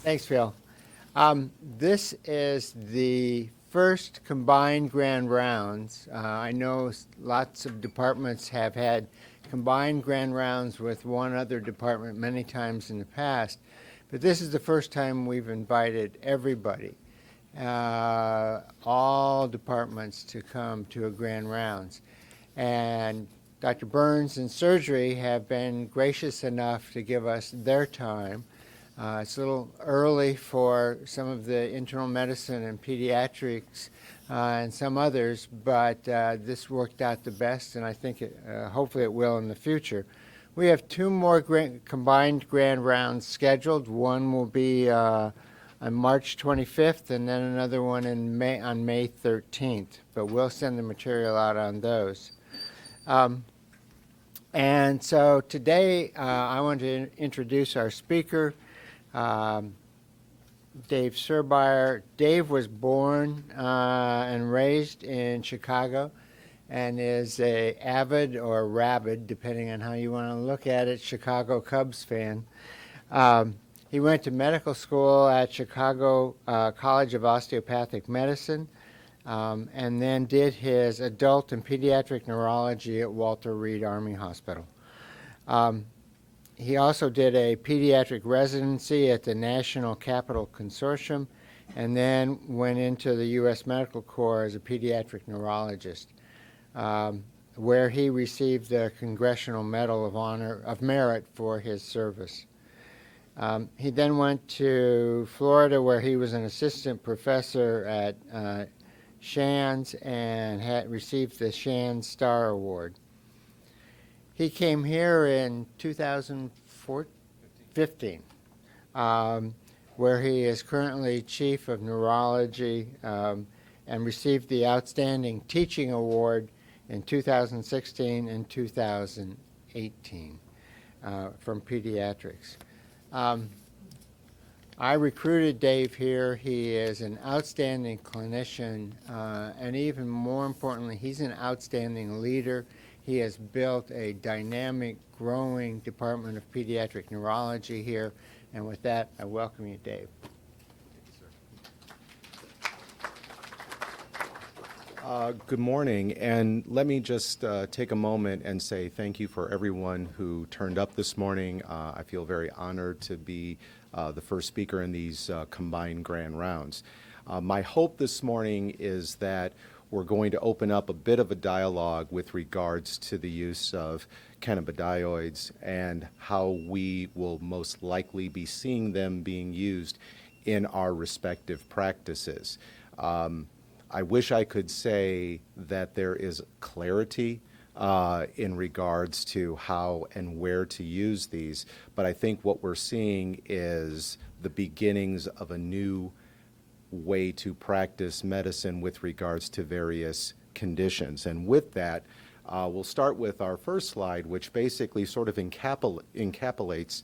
Thanks, Phil. This is the first combined Grand Rounds. I know lots of departments have had combined Grand Rounds with one other department many times in the past, but this is the first time we've invited everybody, all departments, to come to a Grand Rounds. And Dr. Burns and surgery have been gracious enough to give us their time. It's a little early for some of the internal medicine and pediatrics and some others, but this worked out the best, and I think hopefully it will in the future. We have two more combined Grand Rounds scheduled. One will be on March 25th, and then another one on May 13th, but we'll send the material out on those. And so today I want to introduce our speaker, Dave Surbeyer. Dave was born and raised in Chicago and is a avid or rabid, depending on how you want to look at it, Chicago Cubs fan. He went to medical school at Chicago College of Osteopathic Medicine, and then did his adult and pediatric neurology at Walter Reed Army Hospital. He also did a pediatric residency at the National Capital Consortium, and then went into the U.S. Medical Corps as a pediatric neurologist, where he received the Congressional Medal of Merit for his service. He then went to Florida, where he was an assistant professor at Shands and had received the Shands Star Award. He came here in 2015, where he is currently chief of neurology and received the Outstanding Teaching Award in 2016 and 2018 from pediatrics. I recruited Dave here. He is an outstanding clinician, and even more importantly, he's an outstanding leader. He has built a dynamic, growing department of pediatric neurology here. And with that, I welcome you, Dave. Good morning, and let me just take a moment and say thank you for everyone who turned up this morning. I feel very honored to be the first speaker in these combined Grand Rounds. My hope this morning is that we're going to open up a bit of a dialogue with regards to the use of cannabidioids and how we will most likely be seeing them being used in our respective practices. I wish I could say that there is clarity in regards to how and where to use these, but I think what we're seeing is the beginnings of a new way to practice medicine with regards to various conditions. And with that, we'll start with our first slide, which basically sort of encapsulates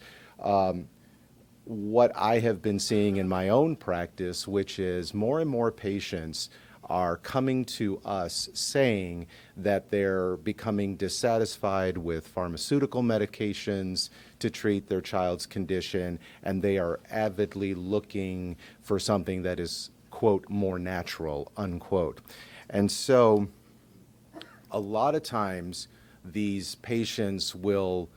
what I have been seeing in my own practice, which is more and more patients are coming to us saying that they're becoming dissatisfied with pharmaceutical medications to treat their child's condition, and they are avidly looking for something that is, quote, more natural, unquote. And so a lot of times these patients will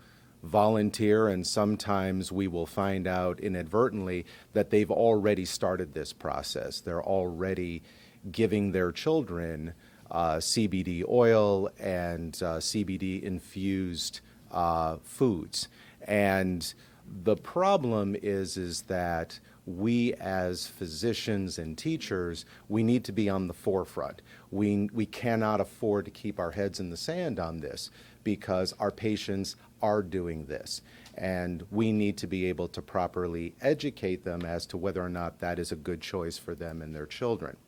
volunteer, and sometimes we will find out inadvertently that they've already started this process. They're already giving their children CBD oil and CBD-infused foods. And the problem is that we as physicians and teachers, we need to be on the forefront. We cannot afford to keep our heads in the sand on this because our patients are doing this. And we need to be able to properly educate them as to whether or not that is a good choice for them and their children.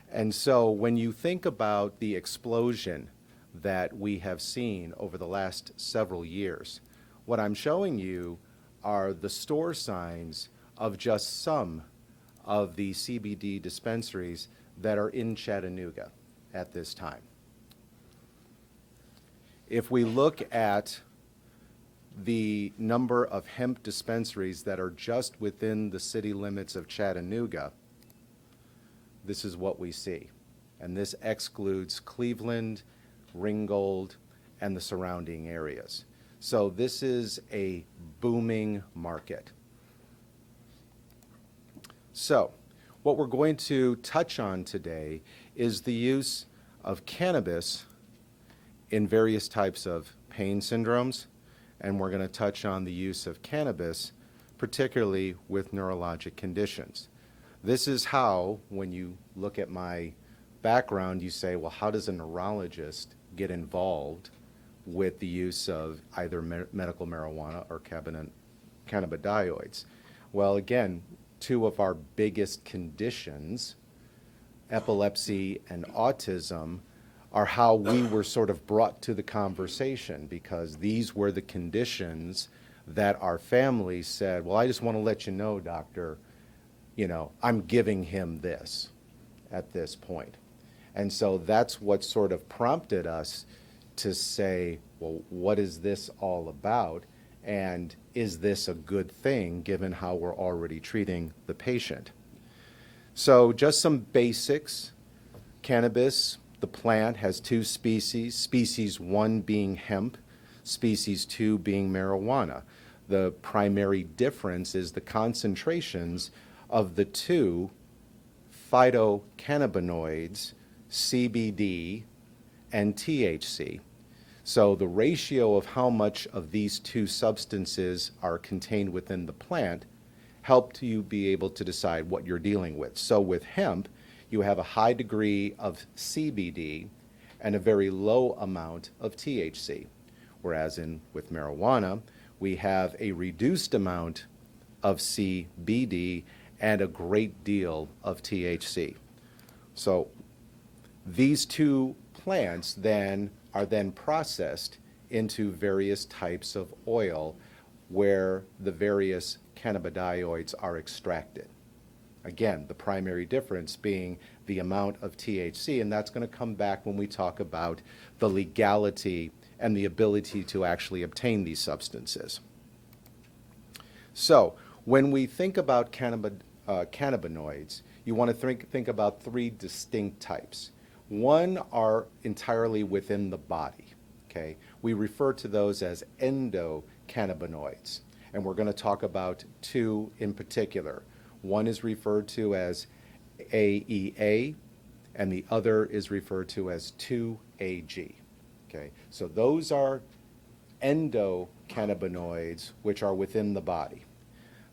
And so when you think about the explosion that we have seen over the last several years, what I'm showing you are the store signs of just some of the CBD dispensaries that are in Chattanooga at this time. If we look at the number of hemp dispensaries that are just within the city limits of Chattanooga, this is what we see. And this excludes Cleveland, Ringgold, and the surrounding areas. So this is a booming market. So what we're going to touch on today is the use of cannabis in various types of pain syndromes, and we're going to touch on the use of cannabis, particularly with neurologic conditions. This is how, when you look at my background, you say, well, how does a neurologist get involved with the use of either medical marijuana or cannabinoids? Well, again, two of our biggest conditions, epilepsy and autism, are how we were sort of brought to the conversation, because these were the conditions that our family said, well, I just want to let you know, doctor, I'm giving him this at this point. And so that's what sort of prompted us to say, well, what is this all about? And is this a good thing given how we're already treating the patient? So just some basics. Cannabis, the plant, has two species. Species 1 being hemp, species 2 being marijuana. The primary difference is the concentrations of the two phytocannabinoids, CBD and THC. So the ratio of how much of these two substances are contained within the plant helped you be able to decide what you're dealing with. So with hemp, you have a high degree of CBD and a very low amount of THC. Whereas with marijuana, we have a reduced amount of CBD and a great deal of THC. So these two plants then are then processed into various types of oil where the various cannabinoids are extracted. Again, the primary difference being the amount of THC, and that's going to come back when we talk about the legality and the ability to actually obtain these substances. So when we think about cannabinoids, you want to think about three distinct types. One are entirely within the body. Okay? We refer to those as endocannabinoids, and we're going to talk about two in particular. One is referred to as AEA, and the other is referred to as 2AG. Okay? So those are endocannabinoids, which are within the body.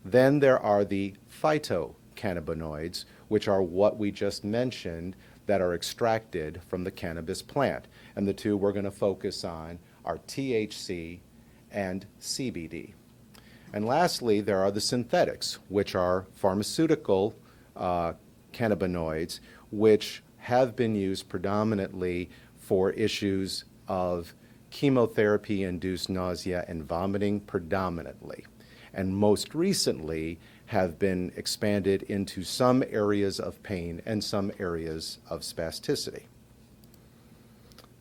Then there are the phytocannabinoids, which are what we just mentioned, that are extracted from the cannabis plant. And the two we're going to focus on are THC and CBD. And lastly, there are the synthetics, which are pharmaceutical cannabinoids, which have been used predominantly for issues of chemotherapy-induced nausea and vomiting predominantly. And most recently have been expanded into some areas of pain and some areas of spasticity.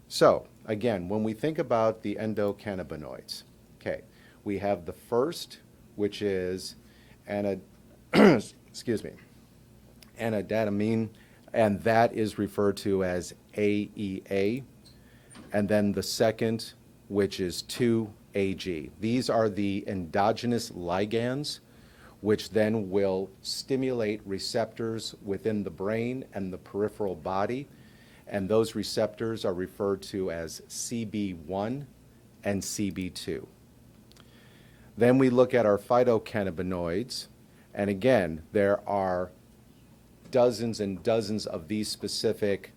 So, again, when we think about the endocannabinoids, okay, we have the first, which is anandamide, and that is referred to as AEA. And then the second, which is 2AG. These are the endogenous ligands, which then will stimulate receptors within the brain and the peripheral body. And those receptors are referred to as CB1 and CB2. Then we look at our phytocannabinoids, and again, there are dozens and dozens of these specific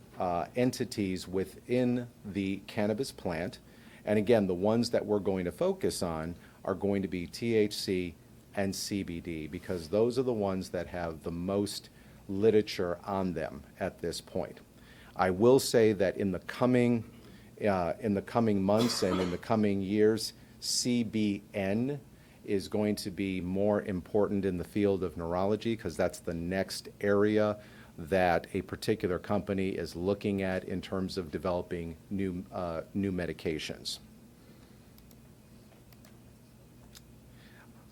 entities within the cannabis plant. And again, the ones that we're going to focus on are going to be THC and CBD, because those are the ones that have the most literature on them at this point. I will say that in the coming months and in the coming years, CBN is going to be more important in the field of neurology, because that's the next area that a particular company is looking at in terms of developing new medications.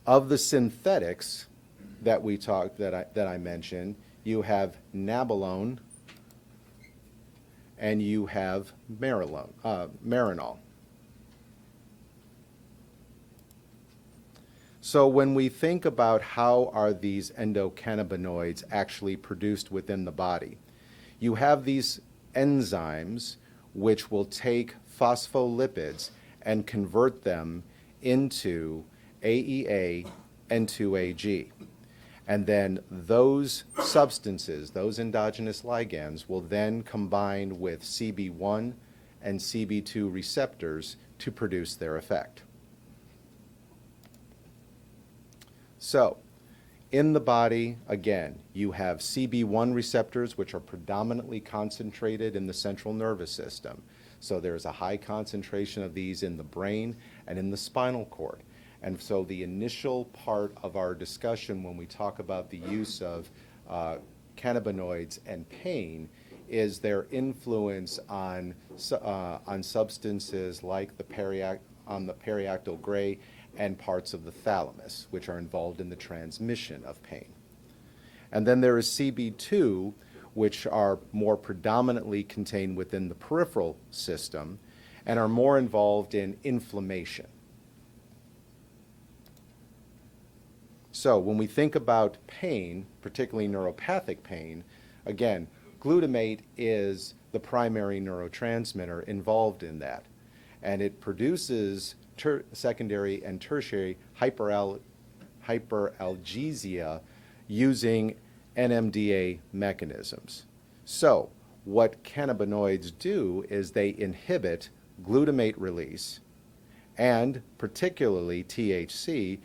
Of the synthetics that I mentioned, you have nabilone and you have marinol. So when we think about how are these endocannabinoids actually produced within the body, you have these enzymes which will take phospholipids and convert them into AEA and 2AG. And then those substances, those endogenous ligands, will then combine with CB1 and CB2 receptors to produce their effect. So, in the body, again, you have CB1 receptors, which are predominantly concentrated in the central nervous system. So there's a high concentration of these in the brain and in the spinal cord. And so the initial part of our discussion when we talk about the use of cannabinoids and pain is their influence on substances like the periacal gray and parts of the thalamus, which are involved in the transmission of pain. And then there is CB2, which are more predominantly contained within the peripheral system and are more involved in inflammation. So when we think about pain, particularly neuropathic pain, again, glutamate is the primary neurotransmitter involved in that. And it produces secondary and tertiary hyperalgesia using NMDA mechanisms. So what cannabinoids do is they inhibit glutamate release, and particularly THC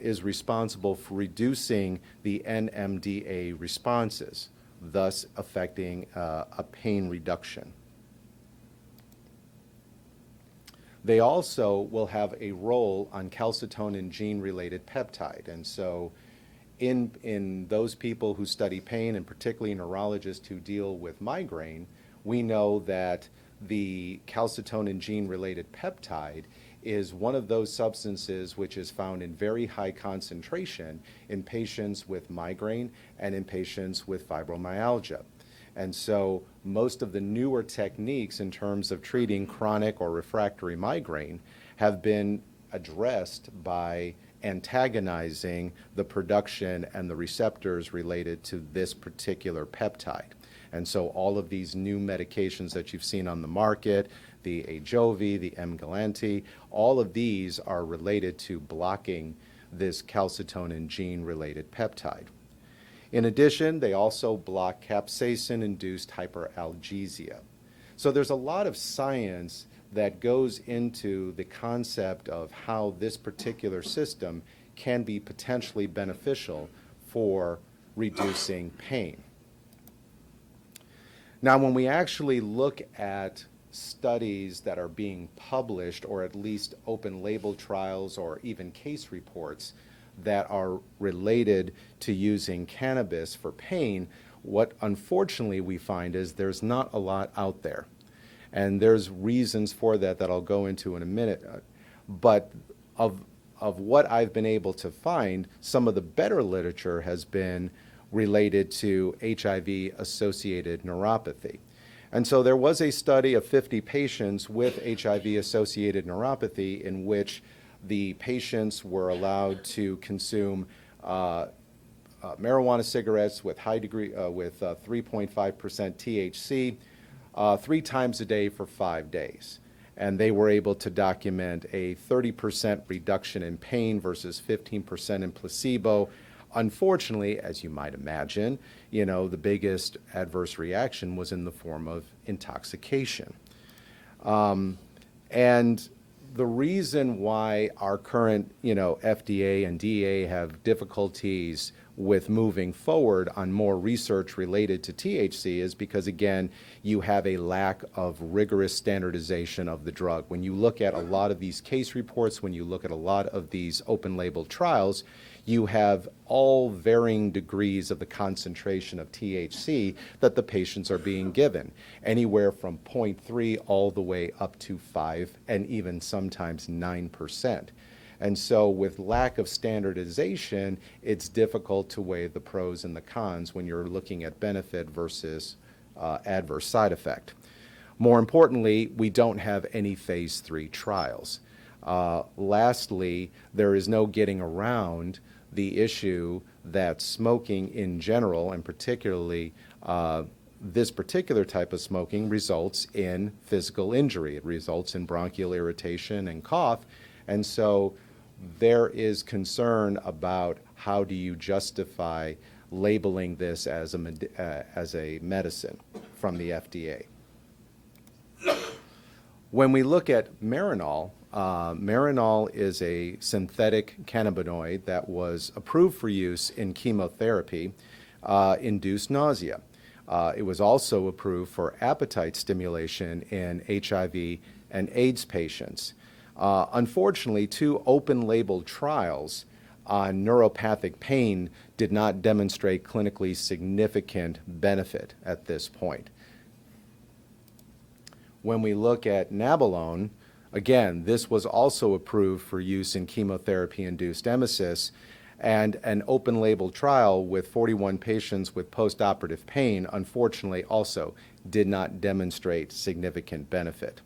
is responsible for reducing the NMDA responses, thus affecting a pain reduction. They also will have a role on calcitonin gene-related peptide. And so in those people who study pain, and particularly neurologists who deal with migraine, we know that the calcitonin gene-related peptide is one of those substances which is found in very high concentration in patients with migraine and in patients with fibromyalgia. And so most of the newer techniques in terms of treating chronic or refractory migraine have been addressed by antagonizing the production and the receptors related to this particular peptide. And so all of these new medications that you've seen on the market, the Ajovy, the Emgalanti, all of these are related to blocking this calcitonin gene-related peptide. In addition, they also block capsaicin-induced hyperalgesia. So there's a lot of science that goes into the concept of how this particular system can be potentially beneficial for reducing pain. Now, when we actually look at studies that are being published, or at least open label trials or even case reports that are related to using cannabis for pain, what unfortunately we find is there's not a lot out there. And there's reasons for that I'll go into in a minute. But of what I've been able to find, some of the better literature has been related to HIV-associated neuropathy. And so there was a study of 50 patients with HIV-associated neuropathy in which the patients were allowed to consume marijuana cigarettes with high degree, with 3.5% THC 3 times a day for 5 days. And they were able to document a 30% reduction in pain versus 15% in placebo. Unfortunately, as you might imagine, the biggest adverse reaction was in the form of intoxication. And the reason why our current, FDA and DEA have difficulties with moving forward on more research related to THC is because, again, you have a lack of rigorous standardization of the drug. When you look at a lot of these case reports, when you look at a lot of these open label trials, you have all varying degrees of the concentration of THC that the patients are being given, anywhere from 0.3 all the way up to 5 and even sometimes 9%. And so with lack of standardization, it's difficult to weigh the pros and the cons when you're looking at benefit versus adverse side effect. More importantly, we don't have any phase 3 trials. Lastly, there is no getting around the issue that smoking in general, and particularly this particular type of smoking, results in physical injury. It results in bronchial irritation and cough. And so there is concern about how do you justify labeling this as a medicine from the FDA. When we look at Marinol, Marinol is a synthetic cannabinoid that was approved for use in chemotherapy induced nausea. It was also approved for appetite stimulation in HIV and AIDS patients. Unfortunately, 2 open-label trials on neuropathic pain did not demonstrate clinically significant benefit at this point. When we look at Nabilone, again, this was also approved for use in chemotherapy-induced emesis, and an open-label trial with 41 patients with postoperative pain, unfortunately, also did not demonstrate significant benefit.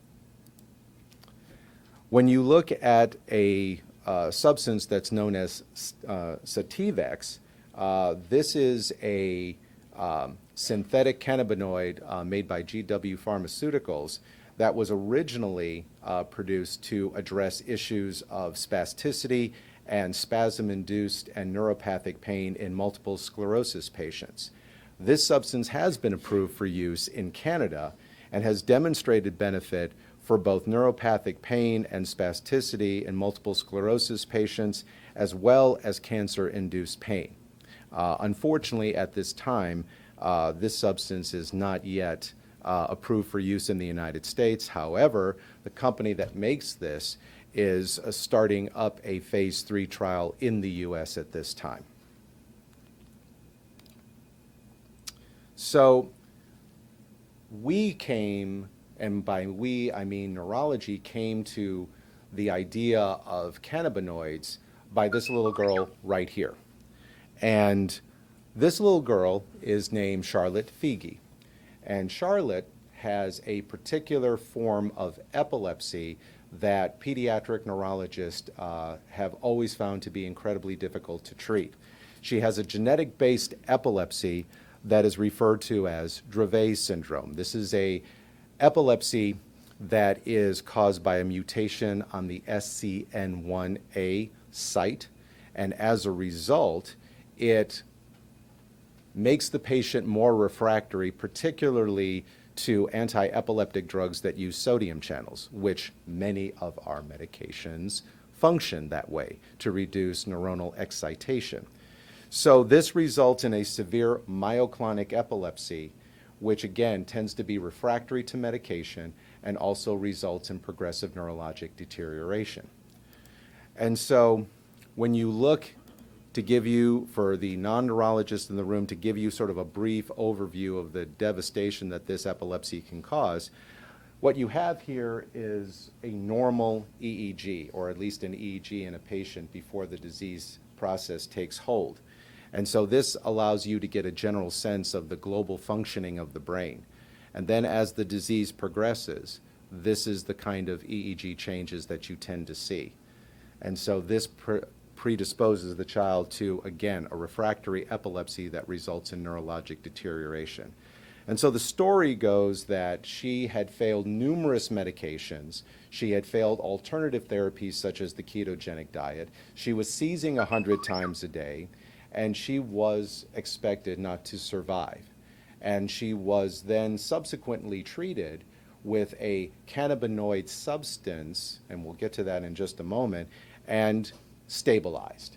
When you look at a substance that's known as Sativex, this is a synthetic cannabinoid made by GW Pharmaceuticals that was originally produced to address issues of spasticity and spasm-induced and neuropathic pain in multiple sclerosis patients. This substance has been approved for use in Canada and has demonstrated benefit for both neuropathic pain and spasticity in multiple sclerosis patients, as well as cancer-induced pain. Unfortunately, at this time, this substance is not yet approved for use in the United States. However, the company that makes this is starting up a phase 3 trial in the U.S. at this time. So we came, and by we I mean neurology, came to the idea of cannabinoids by this little girl right here. And this little girl is named Charlotte Figi. And Charlotte has a particular form of epilepsy that pediatric neurologists have always found to be incredibly difficult to treat. She has a genetic-based epilepsy that is referred to as Dravet syndrome. This is a epilepsy that is caused by a mutation on the SCN1A site, and as a result, it makes the patient more refractory, particularly to anti-epileptic drugs that use sodium channels, which many of our medications function that way to reduce neuronal excitation. So this results in a severe myoclonic epilepsy, which again tends to be refractory to medication and also results in progressive neurologic deterioration. And so when you look to give you, for the non-neurologist in the room, to give you sort of a brief overview of the devastation that this epilepsy can cause, what you have here is a normal EEG, or at least an EEG in a patient before the disease process takes hold. And so this allows you to get a general sense of the global functioning of the brain. And then as the disease progresses, this is the kind of EEG changes that you tend to see. And so this predisposes the child to, again, a refractory epilepsy that results in neurologic deterioration. And so the story goes that she had failed numerous medications. She had failed alternative therapies such as the ketogenic diet. She was seizing 100 times a day, and she was expected not to survive. And she was then subsequently treated with a cannabinoid substance, and we'll get to that in just a moment, and stabilized.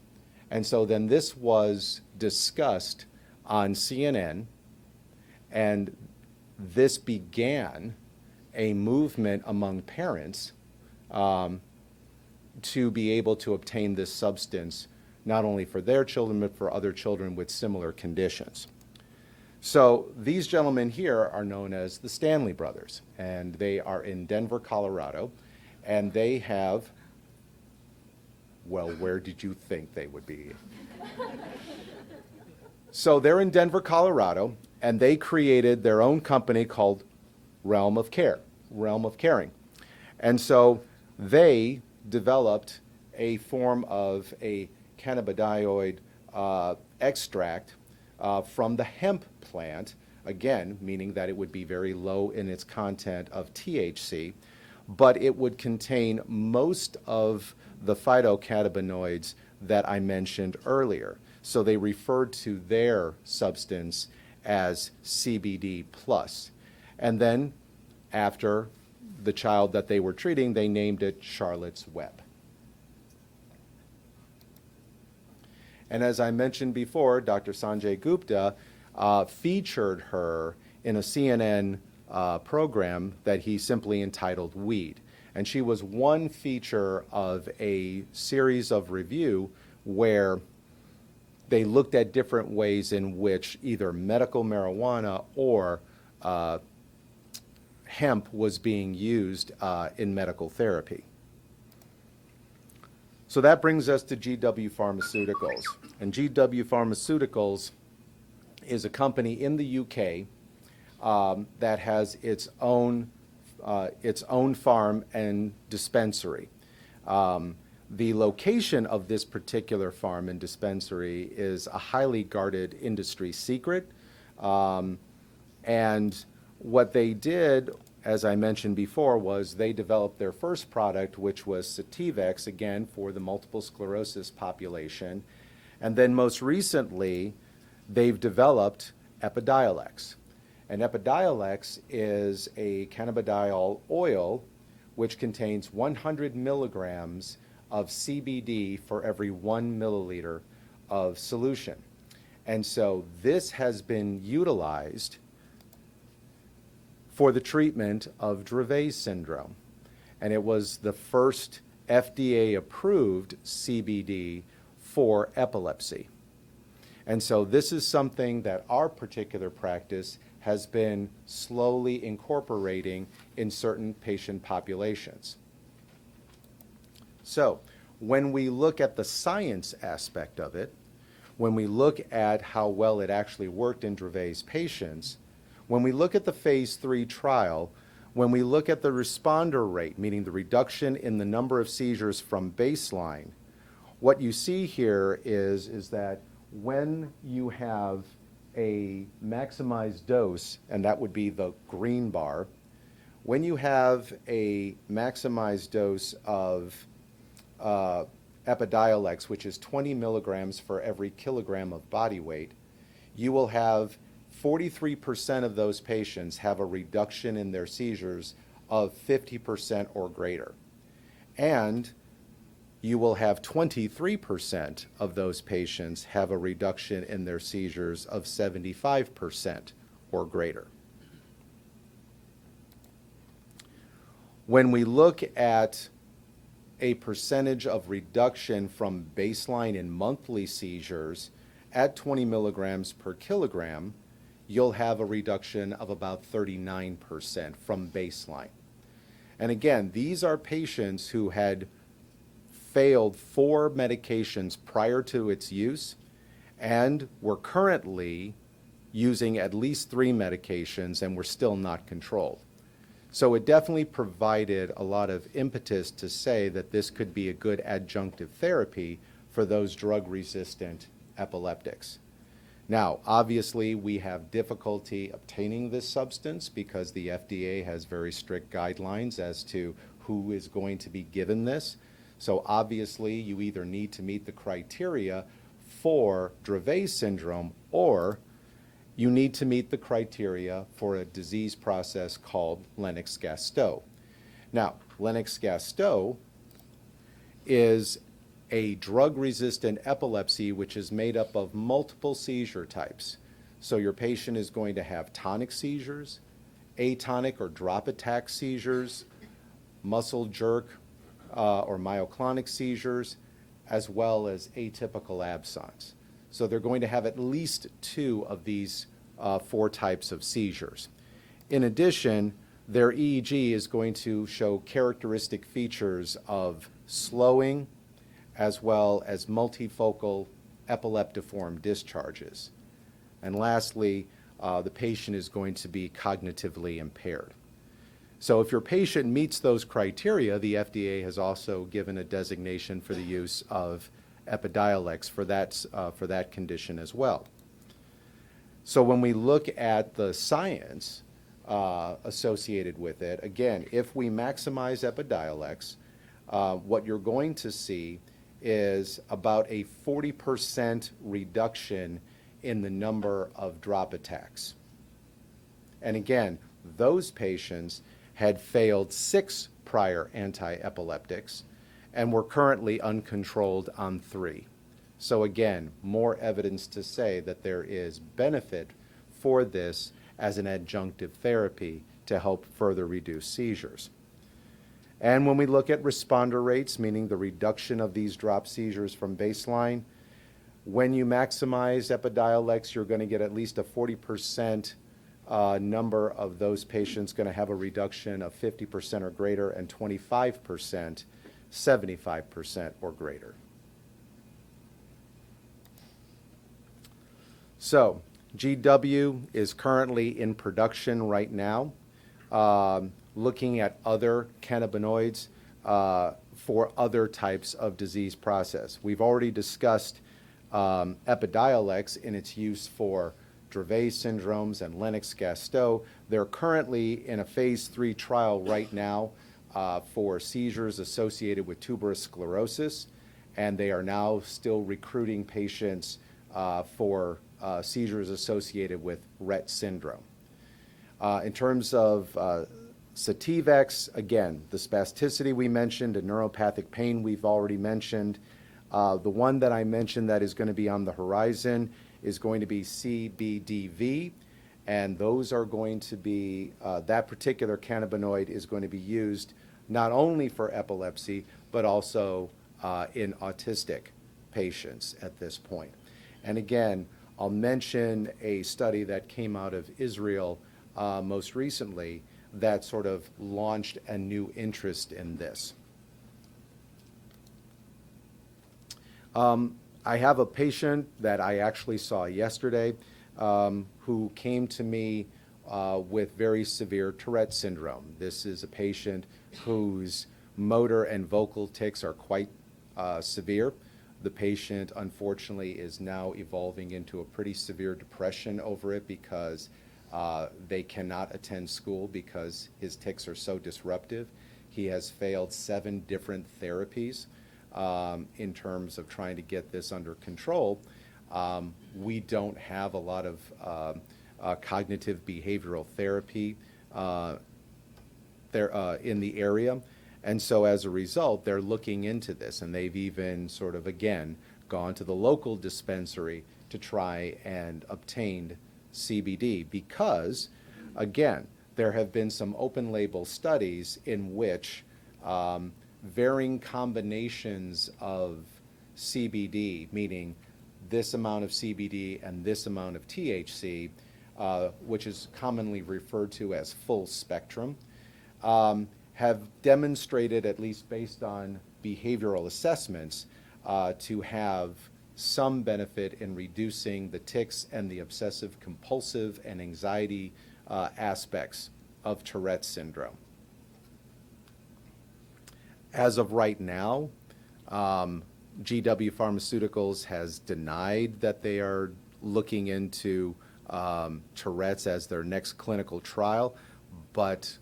And so then this was discussed on CNN, and this began a movement among parents to be able to obtain this substance, not only for their children, but for other children with similar conditions. So these gentlemen here are known as the Stanley brothers, and they are in Denver, Colorado, and they have Well, where did you think they would be? So they're in Denver, Colorado, and they created their own company called Realm of Caring. And so they developed a form of a cannabidiol extract from the hemp plant, again, meaning that it would be very low in its content of THC, but it would contain most of the phytocannabinoids that I mentioned earlier. So they referred to their substance as CBD plus. And then after the child that they were treating, they named it Charlotte's Web. And as I mentioned before, Dr. Sanjay Gupta featured her in a CNN program that he simply entitled Weed. And she was one feature of a series of review where they looked at different ways in which either medical marijuana or hemp was being used in medical therapy. So that brings us to GW Pharmaceuticals. And GW Pharmaceuticals is a company in the UK that has its own farm and dispensary. The location of this particular farm and dispensary is a highly guarded industry secret. And what they did, as I mentioned before, was they developed their first product, which was Sativex, again, for the multiple sclerosis population. And then most recently, they've developed Epidiolex. And Epidiolex is a cannabidiol oil which contains 100 milligrams of CBD for every 1 milliliter of solution. And so this has been utilized for the treatment of Dravet syndrome. And it was the first FDA-approved CBD for epilepsy. And so this is something that our particular practice has been slowly incorporating in certain patient populations. So when we look at the science aspect of it, when we look at how well it actually worked in Dravet's patients, when we look at the phase 3 trial, when we look at the responder rate, meaning the reduction in the number of seizures from baseline, what you see here is that when you have a maximized dose, and that would be the green bar, when you have a maximized dose of Epidiolex, which is 20 milligrams for every kilogram of body weight, you will have 43% of those patients have a reduction in their seizures of 50% or greater. And you will have 23% of those patients have a reduction in their seizures of 75% or greater. When we look at a percentage of reduction from baseline in monthly seizures at 20 milligrams per kilogram, you'll have a reduction of about 39% from baseline. And again, these are patients who had failed 4 medications prior to its use and were currently using at least 3 medications and were still not controlled. So it definitely provided a lot of impetus to say that this could be a good adjunctive therapy for those drug-resistant epileptics. Now, obviously, we have difficulty obtaining this substance because the FDA has very strict guidelines as to who is going to be given this. So obviously, you either need to meet the criteria for Dravet syndrome or you need to meet the criteria for a disease process called Lennox-Gastaut. Now, Lennox-Gastaut is a drug-resistant epilepsy which is made up of multiple seizure types. So your patient is going to have tonic seizures, atonic or drop attack seizures, muscle jerk or myoclonic seizures, as well as atypical absence. So they're going to have at least 2 of these 4 types of seizures. In addition, their EEG is going to show characteristic features of slowing as well as multifocal epileptiform discharges. And lastly, the patient is going to be cognitively impaired. So if your patient meets those criteria, the FDA has also given a designation for the use of Epidiolex for that condition as well. So when we look at the science associated with it, again, if we maximize Epidiolex, what you're going to see is about a 40% reduction in the number of drop attacks. And again, those patients had failed 6 prior anti-epileptics and were currently uncontrolled on 3. So again, more evidence to say that there is benefit for this as an adjunctive therapy to help further reduce seizures. And when we look at responder rates, meaning the reduction of these drop seizures from baseline, when you maximize Epidiolex, you're going to get at least a 40% number of those patients going to have a reduction of 50% or greater, and 25%, 75% or greater. So GW is currently in production right now, looking at other cannabinoids for other types of disease process. We've already discussed Epidiolex in its use for Dravet syndromes and Lennox-Gastaut. They're currently in a phase 3 trial right now for seizures associated with tuberous sclerosis, and they are now still recruiting patients for seizures associated with Rett syndrome. In terms of Sativex, again, the spasticity we mentioned, and neuropathic pain we've already mentioned. The one that I mentioned that is going to be on the horizon is going to be CBDV, and those are going to be, that particular cannabinoid is going to be used not only for epilepsy, but also in autistic patients at this point. And again, I'll mention a study that came out of Israel most recently that sort of launched a new interest in this. I have a patient that I actually saw yesterday who came to me with very severe Tourette syndrome. This is a patient whose motor and vocal tics are quite severe. The patient, unfortunately, is now evolving into a pretty severe depression over it because they cannot attend school because his tics are so disruptive. He has failed 7 different therapies in terms of trying to get this under control. We don't have a lot of cognitive behavioral therapy in the area. And so as a result, they're looking into this, and they've even sort of, again, gone to the local dispensary to try and obtain CBD because, again, there have been some open label studies in which varying combinations of CBD, meaning this amount of CBD and this amount of THC, which is commonly referred to as full spectrum, have demonstrated, at least based on behavioral assessments, to have some benefit in reducing the tics and the obsessive compulsive and anxiety aspects of Tourette syndrome. As of right now, GW Pharmaceuticals has denied that they are looking into Tourette's as their next clinical trial, but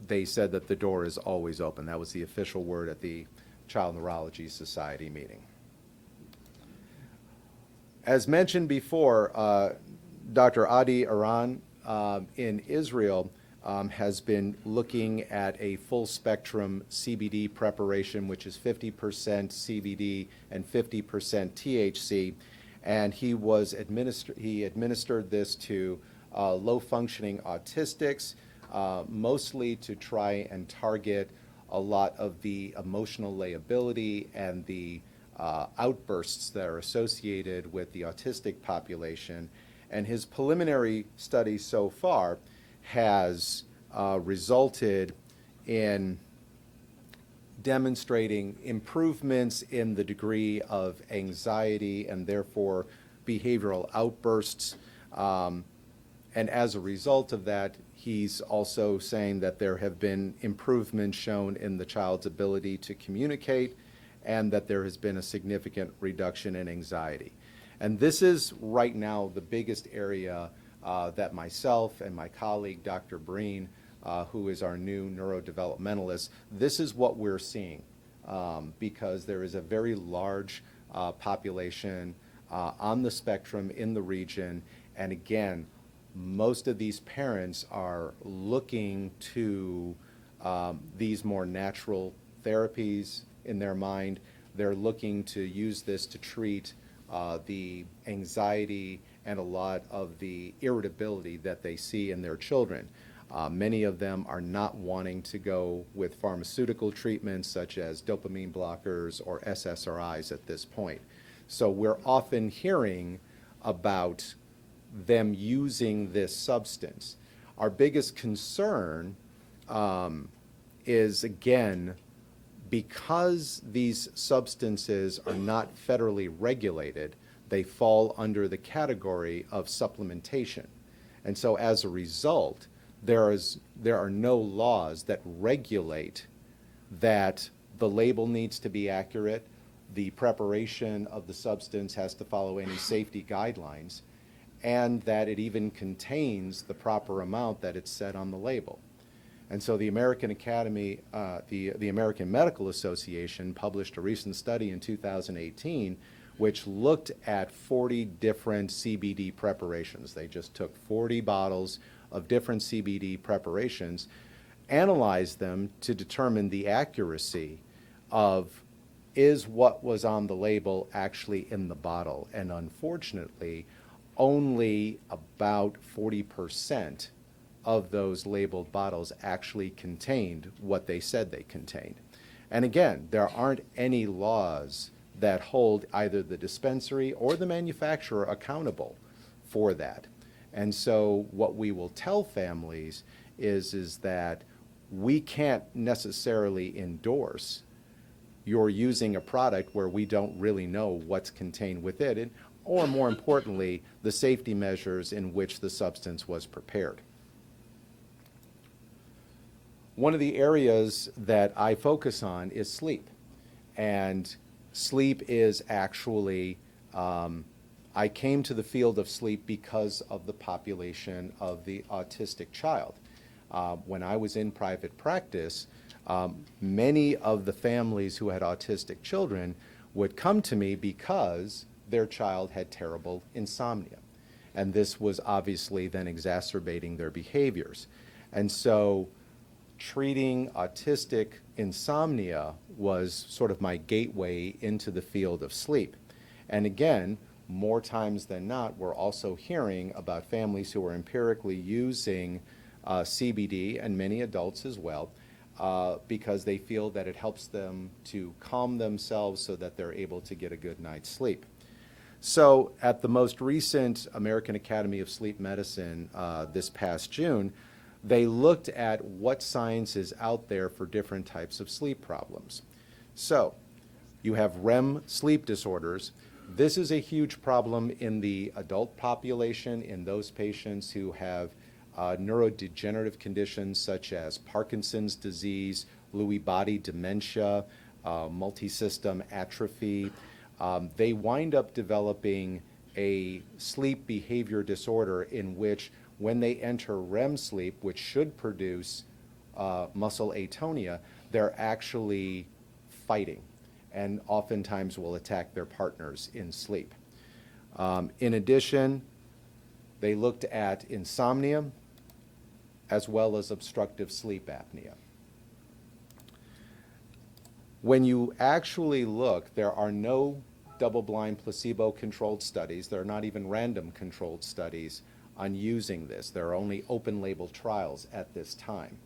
they said that the door is always open. That was the official word at the Child Neurology Society meeting. As mentioned before, Dr. Adi Aran in Israel has been looking at a full spectrum CBD preparation, which is 50% CBD and 50% THC, and he administered this to low functioning autistics, mostly to try and target a lot of the emotional layability and the outbursts that are associated with the autistic population. And his preliminary study so far has resulted in demonstrating improvements in the degree of anxiety and therefore behavioral outbursts. And as a result of that, he's also saying that there have been improvements shown in the child's ability to communicate and that there has been a significant reduction in anxiety. And this is right now the biggest area that myself and my colleague, Dr. Breen, who is our new neurodevelopmentalist, this is what we're seeing because there is a very large population on the spectrum in the region. And again, most of these parents are looking to these more natural therapies in their mind. They're looking to use this to treat the anxiety and a lot of the irritability that they see in their children. Many of them are not wanting to go with pharmaceutical treatments such as dopamine blockers or SSRIs at this point. So we're often hearing about them using this substance. Our biggest concern is, again, because these substances are not federally regulated, they fall under the category of supplementation. And so as a result, there are no laws that regulate that the label needs to be accurate, the preparation of the substance has to follow any safety guidelines, and that it even contains the proper amount that it's said on the label. And so the American Academy, the American Medical Association published a recent study in 2018 which looked at 40 different CBD preparations. They just took 40 bottles of different CBD preparations, analyzed them to determine the accuracy of is what was on the label actually in the bottle. And unfortunately, only about 40% of those labeled bottles actually contained what they said they contained. And again, there aren't any laws that hold either the dispensary or the manufacturer accountable for that. And so what we will tell families is that we can't necessarily endorse you're using a product where we don't really know what's contained with it, and, or more importantly, the safety measures in which the substance was prepared. One of the areas that I focus on is sleep. And sleep is actually, I came to the field of sleep because of the population of the autistic child. When I was in private practice, many of the families who had autistic children would come to me because their child had terrible insomnia. And this was obviously then exacerbating their behaviors. And so treating autistic insomnia was sort of my gateway into the field of sleep. And again, more times than not, we're also hearing about families who are empirically using CBD, and many adults as well, because they feel that it helps them to calm themselves so that they're able to get a good night's sleep. So at the most recent American Academy of Sleep Medicine this past June, they looked at what science is out there for different types of sleep problems. So you have REM sleep disorders. This is a huge problem in the adult population, in those patients who have neurodegenerative conditions such as Parkinson's disease, Lewy body dementia, multisystem atrophy. They wind up developing a sleep behavior disorder in which when they enter REM sleep, which should produce muscle atonia, they're actually fighting and oftentimes will attack their partners in sleep. In addition, they looked at insomnia as well as obstructive sleep apnea. When you actually look, there are no double-blind placebo-controlled studies. There are not even random-controlled studies on using this. There are only open-label trials at this time.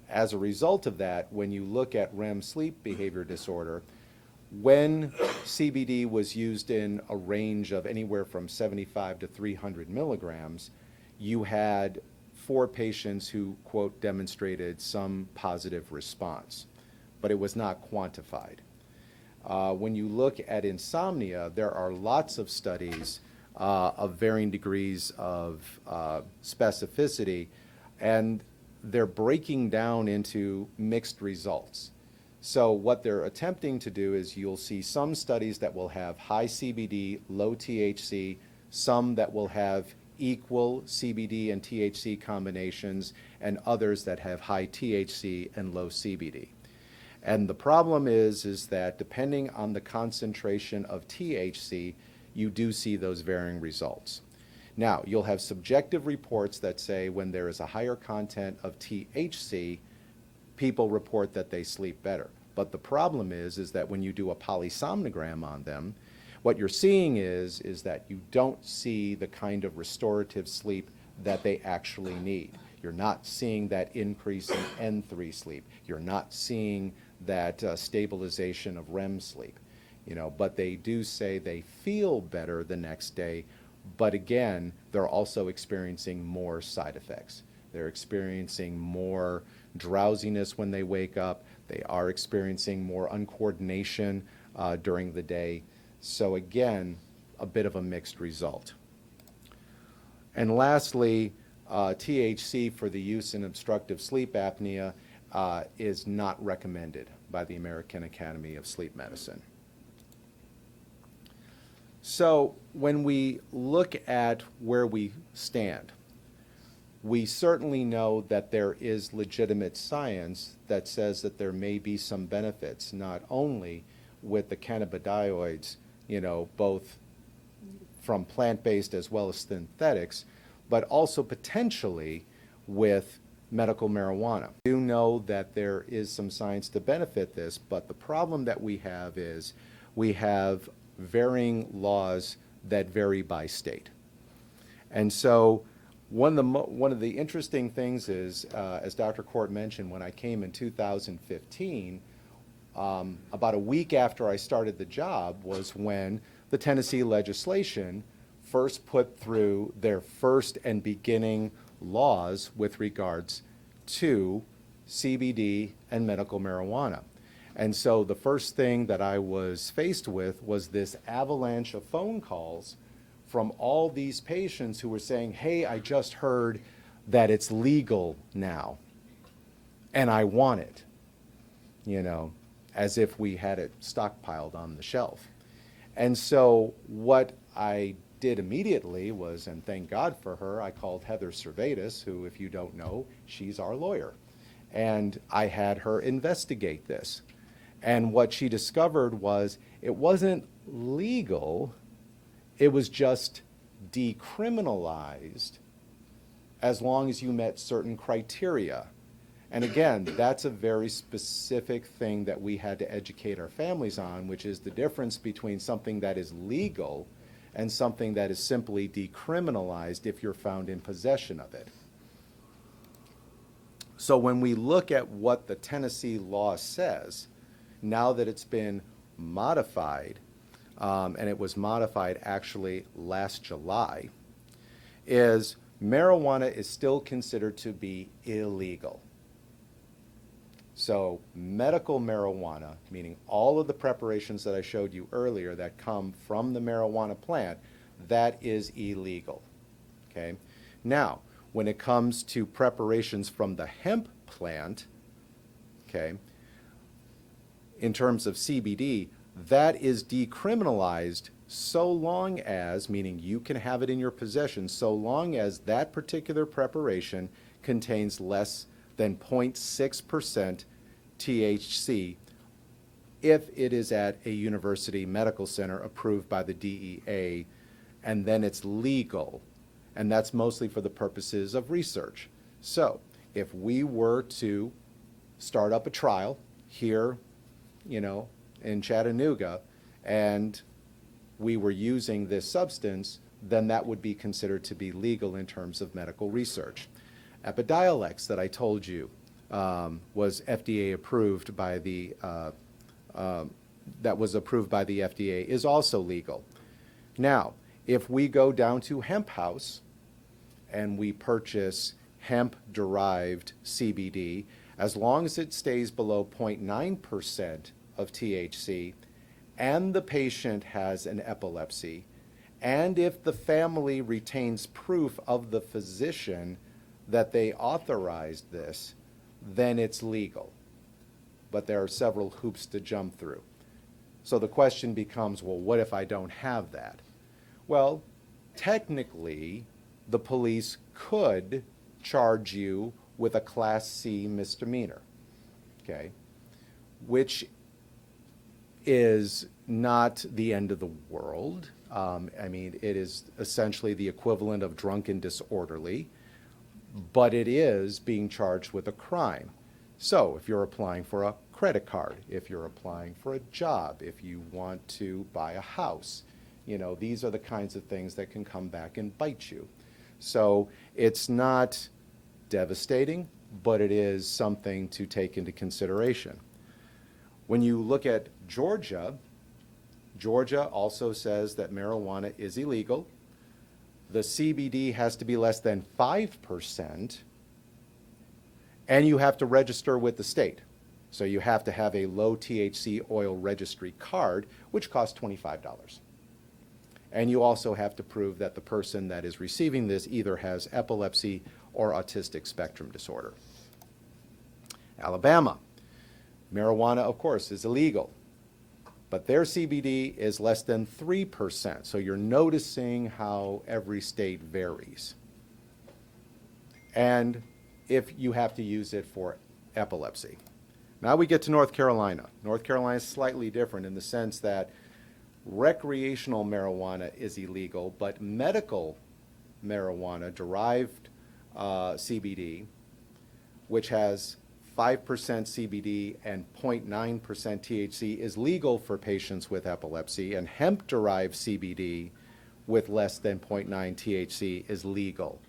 As a result of that, when you look at REM sleep behavior disorder, when CBD was used in a range of anywhere from 75 to 300 milligrams, you had 4 patients who, quote, demonstrated some positive response. but it was not quantified. When you look at insomnia, there are lots of studies of varying degrees of specificity, and they're breaking down into mixed results. So what they're attempting to do is you'll see some studies that will have high CBD, low THC, some that will have equal CBD and THC combinations, and others that have high THC and low CBD. And the problem is that depending on the concentration of THC, you do see those varying results. Now, you'll have subjective reports that say when there is a higher content of THC, people report that they sleep better. But the problem is that when you do a polysomnogram on them, what you're seeing is that you don't see the kind of restorative sleep that they actually need. You're not seeing that increase in N3 sleep. You're not seeing that stabilization of REM sleep. But they do say they feel better the next day, but again, they're also experiencing more side effects. They're experiencing more drowsiness when they wake up. They are experiencing more uncoordination during the day. So again, a bit of a mixed result. And lastly, THC for the use in obstructive sleep apnea is not recommended by the American Academy of Sleep Medicine. So when we look at where we stand, we certainly know that there is legitimate science that says that there may be some benefits, not only with the cannabinoids, both from plant-based as well as synthetics, but also potentially with medical marijuana. We do know that there is some science to benefit this, but the problem that we have is we have varying laws that vary by state. And so one of the interesting things is, as Dr. Court mentioned, when I came in 2015, about a week after I started the job was when the Tennessee legislation first put through their first and beginning laws with regards to CBD and medical marijuana. And so the first thing that I was faced with was this avalanche of phone calls from all these patients who were saying, hey, I just heard that it's legal now, and I want it, as if we had it stockpiled on the shelf. And so what I did immediately was, and thank God for her, I called Heather Servetus, who, if you don't know, she's our lawyer. And I had her investigate this. And what she discovered was it wasn't legal, it was just decriminalized as long as you met certain criteria. And again, that's a very specific thing that we had to educate our families on, which is the difference between something that is legal and something that is simply decriminalized if you're found in possession of it. So when we look at what the Tennessee law says, now that it's been modified, and it was modified actually last July, is marijuana is still considered to be illegal. So medical marijuana, meaning all of the preparations that I showed you earlier that come from the marijuana plant, that is illegal. Okay? Now, when it comes to preparations from the hemp plant, okay, in terms of CBD, that is decriminalized so long as, meaning you can have it in your possession, so long as that particular preparation contains less than 0.6% THC if it is at a university medical center approved by the DEA, and then it's legal. And that's mostly for the purposes of research. So if we were to start up a trial here, in Chattanooga, and we were using this substance, then that would be considered to be legal in terms of medical research. Epidiolex that I told you was FDA approved by the, that was approved by the FDA is also legal. Now, if we go down to Hemp House and we purchase hemp-derived CBD, as long as it stays below 0.9% of THC, and the patient has an epilepsy, and if the family retains proof of the physician that they authorized this, then it's legal. But there are several hoops to jump through. So the question becomes, well, what if I don't have that? Well, technically, the police could charge you with a Class C misdemeanor, okay, which is not the end of the world. I mean, it is essentially the equivalent of drunken disorderly, but it is being charged with a crime. So if you're applying for a credit card, if you're applying for a job, if you want to buy a house, you know, these are the kinds of things that can come back and bite you. So it's not devastating, but it is something to take into consideration. When you look at Georgia, Georgia also says that marijuana is illegal. The CBD has to be less than 5%, and you have to register with the state. So you have to have a low THC oil registry card, which costs $25. And you also have to prove that the person that is receiving this either has epilepsy or autistic spectrum disorder. Alabama, marijuana, of course, is illegal, but their CBD is less than 3%. So you're noticing how every state varies. And if you have to use it for epilepsy. Now we get to North Carolina. North Carolina is slightly different in the sense that recreational marijuana is illegal, but medical marijuana, derived CBD, which has 5% CBD and 0.9% THC, is legal for patients with epilepsy, and hemp-derived CBD with less than 0.9 THC is legal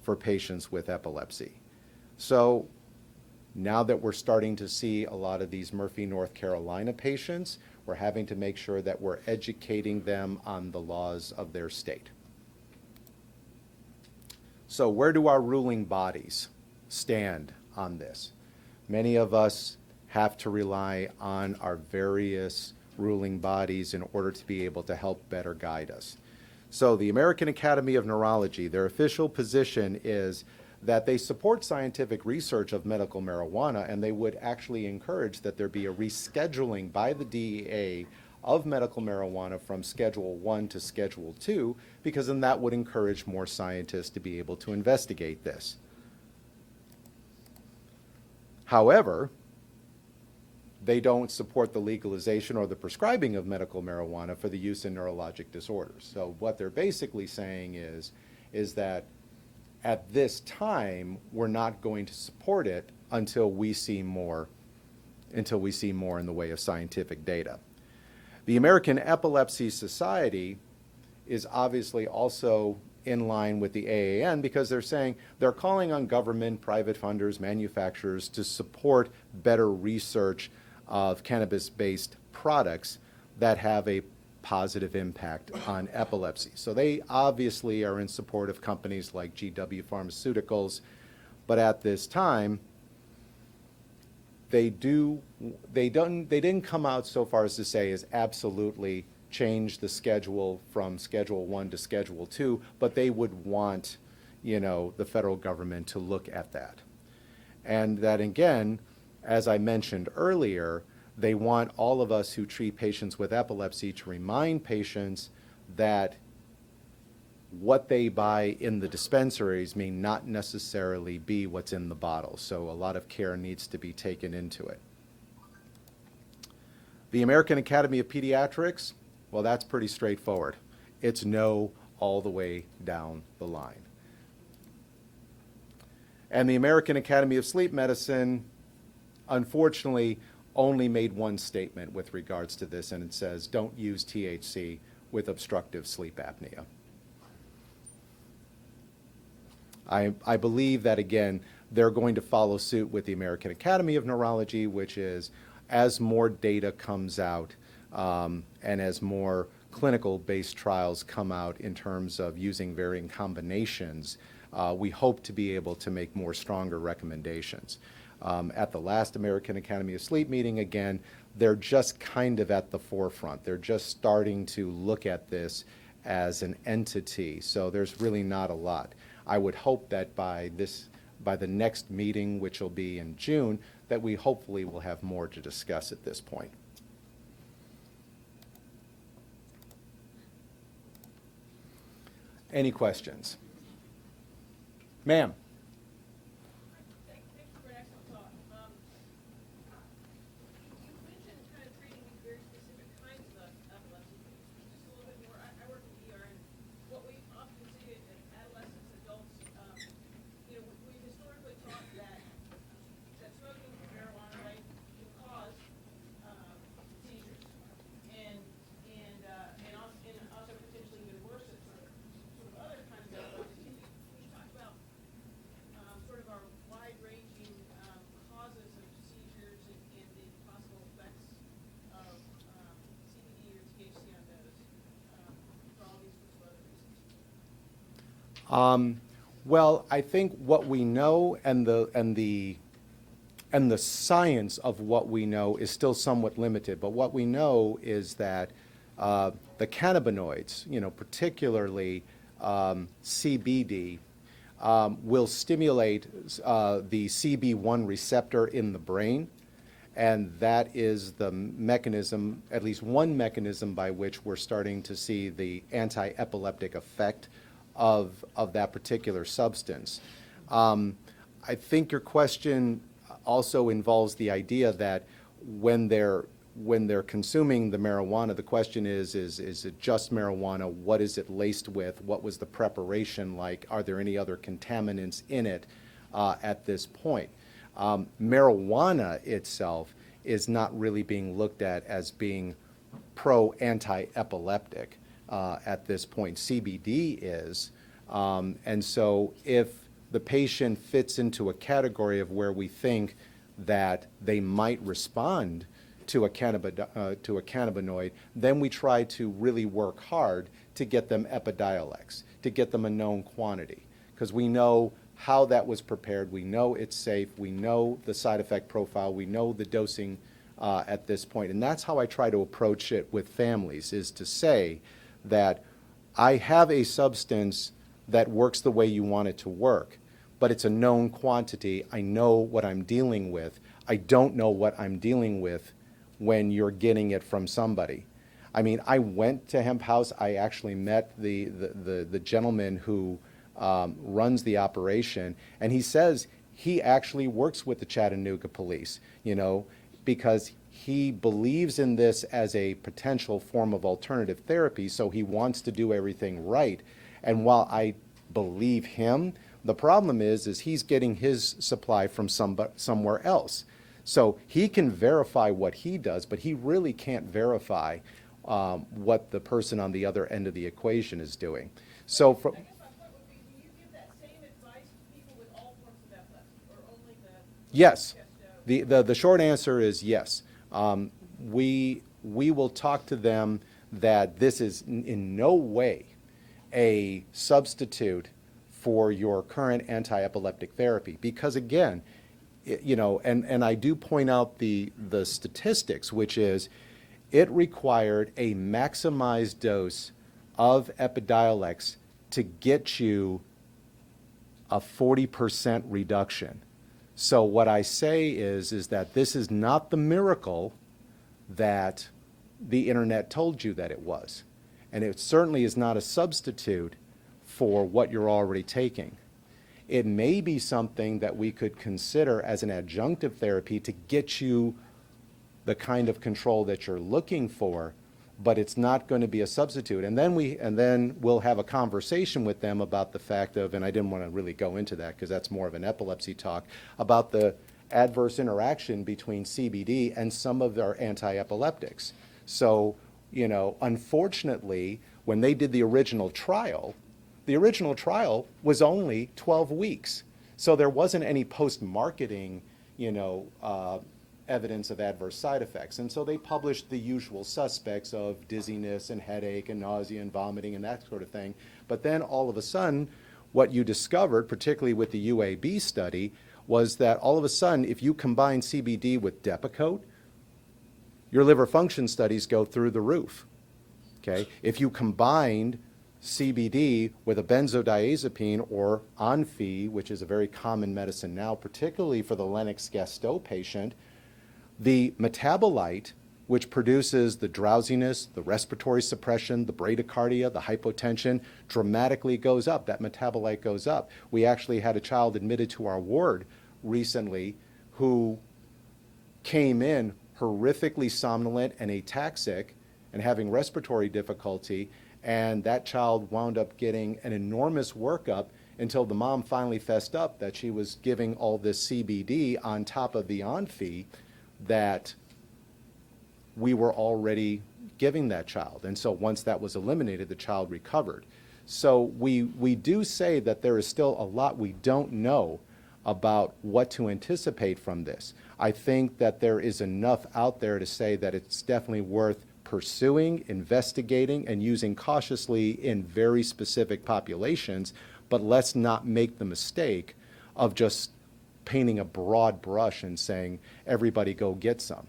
for patients with epilepsy. So now that we're starting to see a lot of these Murphy, North Carolina patients, we're having to make sure that we're educating them on the laws of their state. So where do our ruling bodies stand on this? Many of us have to rely on our various ruling bodies in order to be able to help better guide us. So the American Academy of Neurology, their official position is that they support scientific research of medical marijuana, and they would actually encourage that there be a rescheduling by the DEA of medical marijuana from Schedule 1 to Schedule 2, because then that would encourage more scientists to be able to investigate this. However, they don't support the legalization or the prescribing of medical marijuana for the use in neurologic disorders. So what they're basically saying is that at this time, we're not going to support it until we see more in the way of scientific data. The American Epilepsy Society is obviously also in line with the AAN, because they're saying they're calling on government, private funders, manufacturers to support better research of cannabis-based products that have a positive impact on epilepsy. So they obviously are in support of companies like GW Pharmaceuticals, but at this time, they didn't come out so far as to say is absolutely change the schedule from Schedule 1 to Schedule 2, but they would want, the federal government to look at that. And that, again, as I mentioned earlier, they want all of us who treat patients with epilepsy to remind patients that what they buy in the dispensaries may not necessarily be what's in the bottle. So a lot of care needs to be taken into it. The American Academy of Pediatrics, well, that's pretty straightforward. It's no all the way down the line. And the American Academy of Sleep Medicine, unfortunately, only made one statement with regards to this, and it says, don't use THC with obstructive sleep apnea. I believe that, again, they're going to follow suit with the American Academy of Neurology, which is, as more data comes out and as more clinical-based trials come out in terms of using varying combinations, we hope to be able to make more stronger recommendations. At the last American Academy of Sleep meeting, again, they're just kind of at the forefront. They're just starting to look at this as an entity, so there's really not a lot. I would hope that by the next meeting, which will be in June, that we hopefully will have more to discuss at this point. Any questions? Ma'am? Thank you for an excellent talk. You mentioned kind of treating these very specific kinds of epilepsy. Just a little bit more. I work in ER, and what we often see in adolescents, adults, we've historically taught that smoking marijuana, right, can cause seizures, and also potentially even worse at sort of other kinds of epilepsy. Can you talk about sort of our wide-ranging causes of seizures and the possible effects of CBD or THC on those for all these sorts of other reasons? Well, I think what we know and the science of what we know is still somewhat limited. But what we know is that the cannabinoids, particularly CBD, will stimulate the CB1 receptor in the brain, and that is the mechanism, at least one mechanism, by which we're starting to see the anti-epileptic effect of that particular substance. I think your question also involves the idea that when they're consuming the marijuana, the question is it just marijuana? What is it laced with? What was the preparation like? Are there any other contaminants in it at this point? Marijuana itself is not really being looked at as being pro-anti-epileptic at this point. CBD is. And so if the patient fits into a category of where we think that they might respond to a cannabinoid, then we try to really work hard to get them Epidiolex, to get them a known quantity, because we know how that was prepared, we know it's safe, we know the side effect profile, we know the dosing at this point. And that's how I try to approach it with families, is to say that I have a substance that works the way you want it to work, but it's a known quantity. I know what I'm dealing with. I don't know what I'm dealing with when you're getting it from somebody. I mean, I went to Hemp House. I actually met the gentleman who runs the operation, and he says he actually works with the Chattanooga police, because he believes in this as a potential form of alternative therapy, so he wants to do everything right. And while I believe him, the problem is he's getting his supply from somewhere else. So he can verify what he does, but he really can't verify what the person on the other end of the equation is doing. So I guess my point would be, do you give that same advice to people with all forms of epilepsy, or only the yes. Manifesto? The short answer is yes. We will talk to them that this is in no way a substitute for your current anti-epileptic therapy, because again, and I do point out the statistics, which is it required a maximized dose of Epidiolex to get you a 40% reduction. So what I say is that this is not the miracle that the internet told you that it was. And it certainly is not a substitute for what you're already taking. It may be something that we could consider as an adjunctive therapy to get you the kind of control that you're looking for, but it's not going to be a substitute. And then we'll have a conversation with them about the fact of, and I didn't want to really go into that because that's more of an epilepsy talk, about the adverse interaction between CBD and some of our anti-epileptics. So, unfortunately, when they did the original trial was only 12 weeks. So there wasn't any post-marketing, evidence of adverse side effects. And so they published the usual suspects of dizziness and headache and nausea and vomiting and that sort of thing. But then all of a sudden, what you discovered, particularly with the UAB study, was that all of a sudden, if you combine CBD with Depakote, your liver function studies go through the roof. Okay? If you combined CBD with a benzodiazepine or Onfi, which is a very common medicine now, particularly for the Lennox-Gastaut patient, the metabolite, which produces the drowsiness, the respiratory suppression, the bradycardia, the hypotension, dramatically goes up. That metabolite goes up. We actually had a child admitted to our ward recently who came in horrifically somnolent and ataxic and having respiratory difficulty, and that child wound up getting an enormous workup until the mom finally fessed up that she was giving all this CBD on top of the Onfi that we were already giving that child. And so once that was eliminated, the child recovered. So we do say that there is still a lot we don't know about what to anticipate from this. I think that there is enough out there to say that it's definitely worth pursuing, investigating, and using cautiously in very specific populations, but let's not make the mistake of just painting a broad brush and saying, everybody go get some.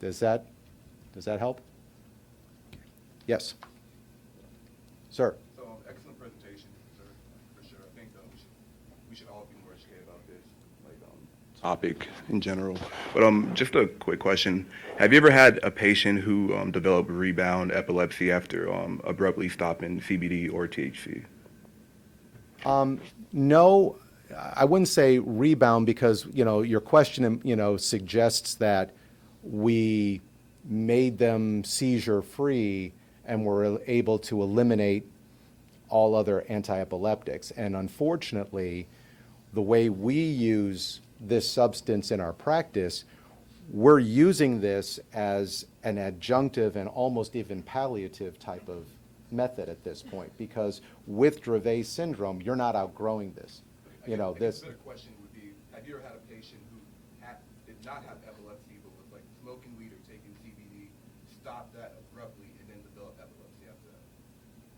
Does that help? Yes. Sir. So, excellent presentation, sir, for sure. I think we should all be more educated about this topic in general. But just a quick question: have you ever had a patient who developed rebound epilepsy after abruptly stopping CBD or THC? No, I wouldn't say rebound because, your question, suggests that we made them seizure-free and were able to eliminate all other anti-epileptics. And unfortunately, the way we use this substance in our practice, we're using this as an adjunctive and almost even palliative type of method at this point, because with Dravet syndrome, you're not outgrowing this. I guess a better question would be: have you ever had a patient who did not have epilepsy but was like smoking weed or taking CBD, stopped that abruptly, and then developed epilepsy after that?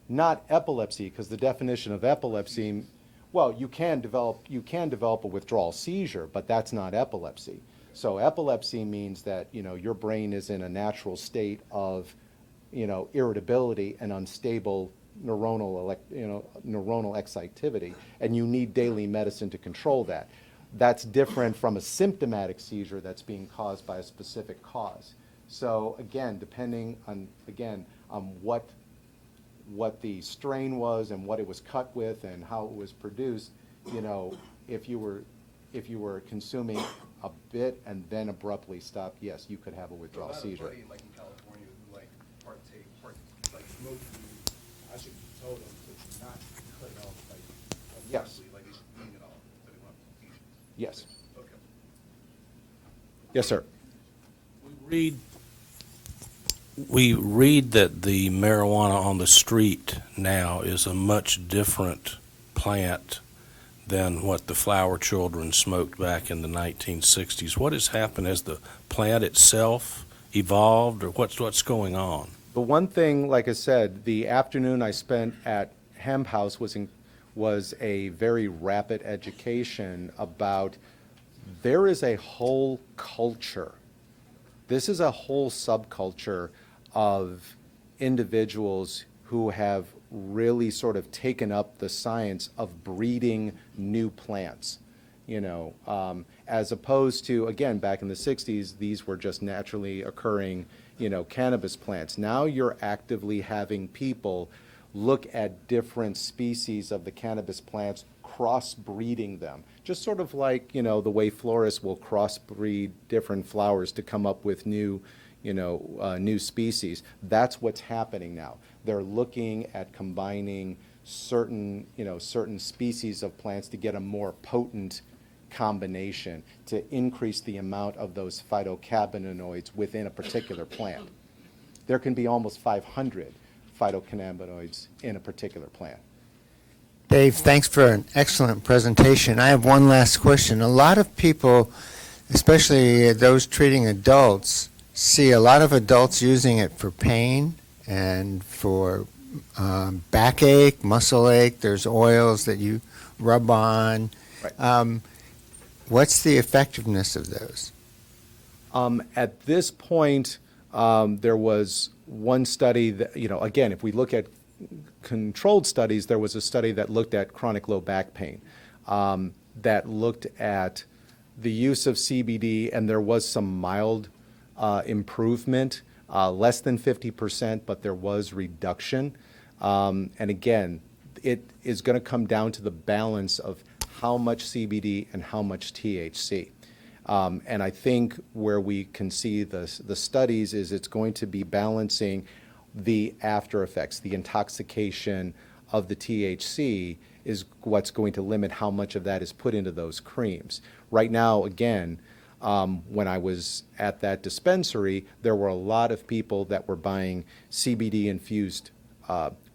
Not epilepsy, because the definition of epilepsy, well, you can develop a withdrawal seizure, but that's not epilepsy. So epilepsy means that, your brain is in a natural state of, irritability and unstable neuronal excitivity, and you need daily medicine to control that. That's different from a symptomatic seizure that's being caused by a specific cause. So again, depending on what the strain was and what it was cut with and how it was produced, if you were consuming a bit and then abruptly stopped, yes, you could have a withdrawal seizure. Buddy, like in California, who smoke weed, I should have told them to not cut it off Yes. like they should clean it off so they won't have seizures. Yes. Okay. Yes, sir. We read that the marijuana on the street now is a much different plant than what the flower children smoked back in the 1960s. What has happened? Has the plant itself evolved, or what's going on? The one thing, like I said, the afternoon I spent at Hemp House was a very rapid education about there is a whole culture. This is a whole subculture of individuals who have really sort of taken up the science of breeding new plants, as opposed to, again, back in the 60s, these were just naturally occurring, cannabis plants. Now you're actively having people look at different species of the cannabis plants, crossbreeding them, just sort of like, the way florists will crossbreed different flowers to come up with new species. That's what's happening now. They're looking at combining certain species of plants to get a more potent combination to increase the amount of those phytocannabinoids within a particular plant. There can be almost 500 phytocannabinoids in a particular plant. Dave, thanks for an excellent presentation. I have one last question. A lot of people, especially those treating adults, see a lot of adults using it for pain and for backache, muscle ache. There's oils that you rub on. Right. What's the effectiveness of those? At this point, there was one study that, again, if we look at controlled studies, there was a study that looked at chronic low back pain, that looked at the use of CBD, and there was some mild improvement, less than 50%, but there was reduction. And again, it is going to come down to the balance of how much CBD and how much THC. And I think where we can see the studies is it's going to be balancing the after effects, the intoxication of the THC is what's going to limit how much of that is put into those creams. Right now, again, when I was at that dispensary, there were a lot of people that were buying CBD-infused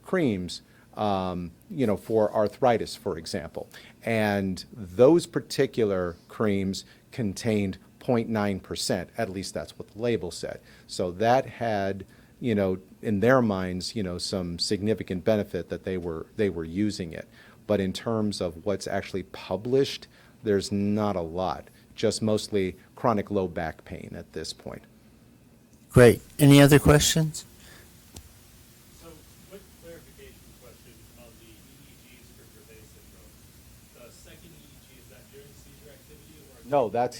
creams, for arthritis, for example. And those particular creams contained 0.9%, at least that's what the label said. So that had, in their minds, some significant benefit that they were using it. But in terms of what's actually published, there's not a lot, just mostly chronic low back pain at this point. Great. Any other questions? So, quick clarification question on the EEGs for Dravet syndrome. The second EEG, is that during seizure activity or? No, that's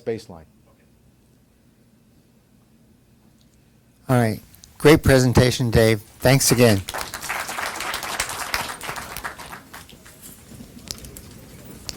baseline. Okay. All right. Great presentation, Dave. Thanks again.